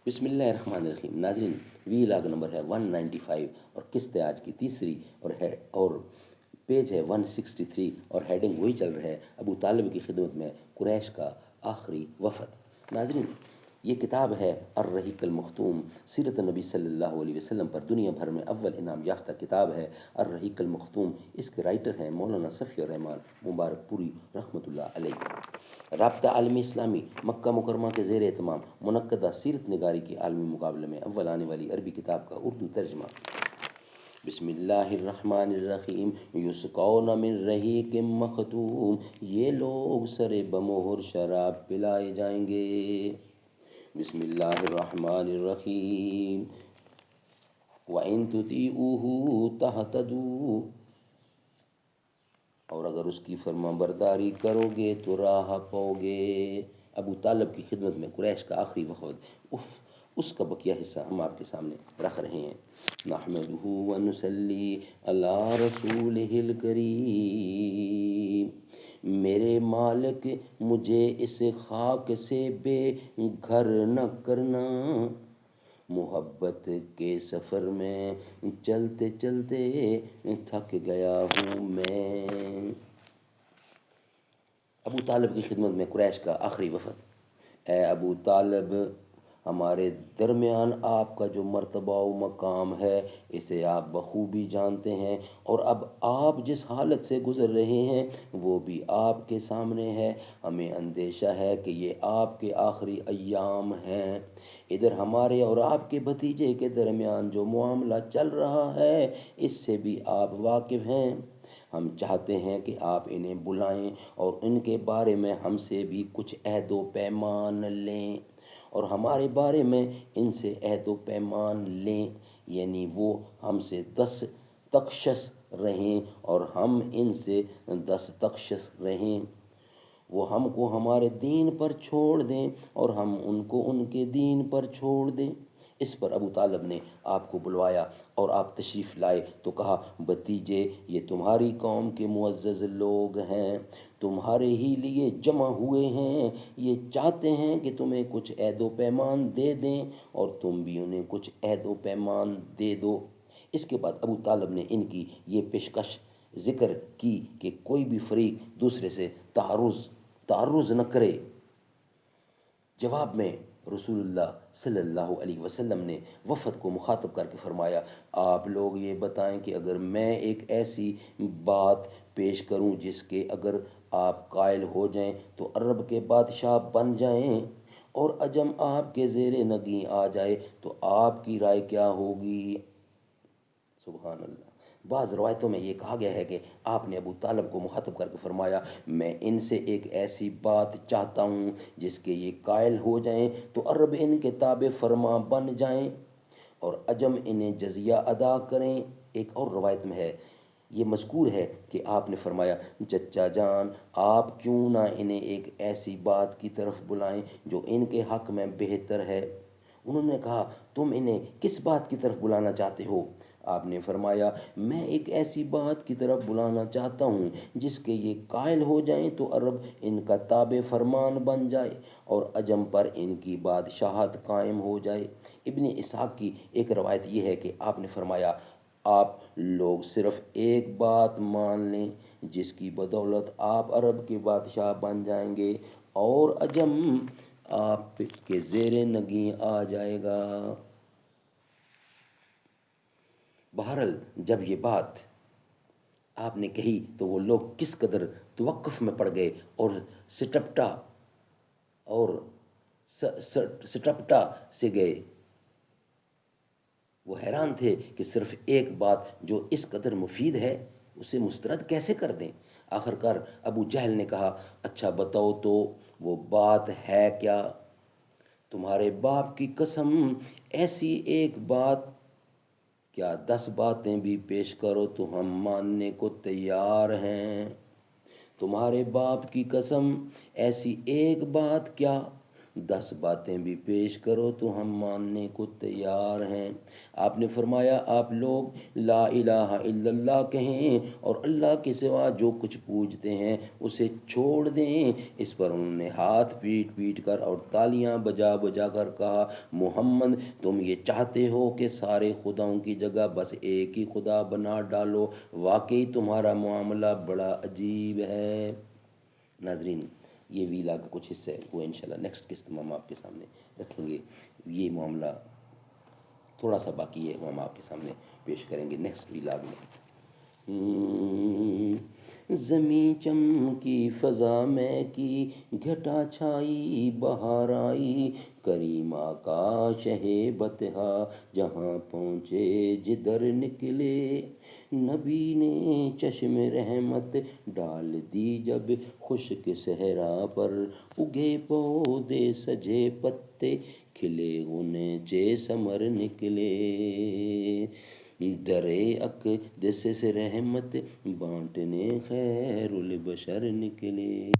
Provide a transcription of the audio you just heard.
بسم اللہ الرحمن الرحیم. ناظرین، وی لاگ نمبر ہے 195 اور قسط ہے آج کی تیسری اور پیج ہے 163 اور ہیڈنگ وہی چل رہا ہے ابو طالب کی خدمت میں قریش کا آخری وفد. ناظرین، یہ کتاب ہے الرحیق المختوم، سیرت نبی صلی اللہ علیہ وسلم پر دنیا بھر میں اول انعام یافتہ کتاب ہے الرحیق المختوم. اس کے رائٹر ہیں مولانا صفی الرحمان مبارک پوری رحمۃ اللہ علیہ. رابطہ عالمی اسلامی مکہ مکرمہ کے زیر اہتمام منعقدہ سیرت نگاری کے عالمی مقابلے میں اول آنے والی عربی کتاب کا اردو ترجمہ. بسم اللہ الرحمن الرحیم. یسقون من رحیق مختوم، یہ لوگ سر بمہر شراب پلائے جائیں گے. بسم اللہ الرحمن الرحیم. وَإِن تُطِيعُوهُ تَهْتَدُوا، اور اگر اس کی فرما برداری کرو گے تو راہ پاؤ گے. ابو طالب کی خدمت میں قریش کا آخری وفد، اس کا بقیہ حصہ ہم آپ کے سامنے رکھ رہے ہیں. نحمدہ ونصلی علی رسولہ الکریم. میرے مالک مجھے اس خاک سے بے گھر نہ کرنا، محبت کے سفر میں چلتے چلتے تھک گیا ہوں میں. ابو طالب کی خدمت میں قریش کا آخری وفد. اے ابو طالب، ہمارے درمیان آپ کا جو مرتبہ و مقام ہے اسے آپ بخوبی جانتے ہیں، اور اب آپ جس حالت سے گزر رہے ہیں وہ بھی آپ کے سامنے ہے. ہمیں اندیشہ ہے کہ یہ آپ کے آخری ایام ہیں. ادھر ہمارے اور آپ کے بھتیجے کے درمیان جو معاملہ چل رہا ہے اس سے بھی آپ واقف ہیں. ہم چاہتے ہیں کہ آپ انہیں بلائیں اور ان کے بارے میں ہم سے بھی کچھ عہد و پیمان لیں، اور ہمارے بارے میں ان سے عہد و پیمان لیں، یعنی وہ ہم سے 10 تخشش رہیں اور ہم ان سے 10 تخشش رہیں. وہ ہم کو ہمارے دین پر چھوڑ دیں اور ہم ان کو ان کے دین پر چھوڑ دیں. اس پر ابو طالب نے آپ کو بلوایا اور آپ تشریف لائے تو کہا، بھتیجے، یہ تمہاری قوم کے معزز لوگ ہیں، تمہارے ہی لیے جمع ہوئے ہیں. یہ چاہتے ہیں کہ تمہیں کچھ عہد و پیمان دے دیں اور تم بھی انہیں کچھ عہد و پیمان دے دو. اس کے بعد ابو طالب نے ان کی یہ پیشکش ذکر کی کہ کوئی بھی فریق دوسرے سے تعرض نہ کرے. جواب میں رسول اللہ صلی اللہ علیہ وسلم نے وفد کو مخاطب کر کے فرمایا، آپ لوگ یہ بتائیں کہ اگر میں ایک ایسی بات پیش کروں جس کے اگر آپ قائل ہو جائیں تو عرب کے بادشاہ بن جائیں اور عجم آپ کے زیر نگیں آ جائے تو آپ کی رائے کیا ہوگی؟ سبحان اللہ. بعض روایتوں میں یہ کہا گیا ہے کہ آپ نے ابو طالب کو مخاطب کر کے فرمایا، میں ان سے ایک ایسی بات چاہتا ہوں جس کے یہ قائل ہو جائیں تو عرب ان کے تابع فرما بن جائیں اور عجم انہیں جزیہ ادا کریں. ایک اور روایت میں ہے، یہ مذکور ہے کہ آپ نے فرمایا، چچا جان، آپ کیوں نہ انہیں ایک ایسی بات کی طرف بلائیں جو ان کے حق میں بہتر ہے. انہوں نے کہا، تم انہیں کس بات کی طرف بلانا چاہتے ہو؟ آپ نے فرمایا، میں ایک ایسی بات کی طرف بلانا چاہتا ہوں جس کے یہ قائل ہو جائیں تو عرب ان کا تابع فرمان بن جائے اور عجم پر ان کی بادشاہت قائم ہو جائے. ابن اسحاق کی ایک روایت یہ ہے کہ آپ نے فرمایا، آپ لوگ صرف ایک بات مان لیں جس کی بدولت آپ عرب کے بادشاہ بن جائیں گے اور عجم آپ کے زیر نگیں آ جائے گا. بہرحال جب یہ بات آپ نے کہی تو وہ لوگ کس قدر توقف میں پڑ گئے اور سٹپٹا سے گئے. وہ حیران تھے کہ صرف ایک بات جو اس قدر مفید ہے اسے مسترد کیسے کر دیں. آخرکار ابو جہل نے کہا، اچھا بتاؤ تو وہ بات ہے کیا؟ تمہارے باپ کی قسم، ایسی ایک بات کیا 10 باتیں بھی پیش کرو تو ہم ماننے کو تیار ہیں. تمہارے باپ کی قسم، ایسی ایک بات کیا 10 باتیں بھی پیش کرو تو ہم ماننے کو تیار ہیں۔ آپ نے فرمایا آپ لوگ لا الہ الا اللہ کہیں اور اللہ کے سوا جو کچھ پوجتے ہیں اسے چھوڑ دیں۔ اس پر انہوں نے ہاتھ پیٹ پیٹ کر اور تالیاں بجا بجا کر کہا محمد تم یہ چاہتے ہو کہ سارے خداؤں کی جگہ بس ایک ہی خدا بنا ڈالو، واقعی تمہارا معاملہ بڑا عجیب ہے۔ ناظرین یہ ویلا کا کچھ حصہ ہے، وہ انشاءاللہ نیکسٹ قسط میں ہم آپ کے سامنے رکھیں گے۔ یہ معاملہ تھوڑا سا باقی ہے، وہ ہم آپ کے سامنے پیش کریں گے نیکسٹ ویلاگ میں۔ زمیں چمکی فضا میں کی گھٹا چھائی بہار آئی، کریم آقا شہ بطحا جہاں پہنچے جدھر نکلے، نبی نے چشم رحمت ڈال دی جب خشک صحرا پر، اگے پودے سجے پتے کھلے غنچے ثمر نکلے، درے اقدس سے رحمت بانٹنے خیر البشر نکلے۔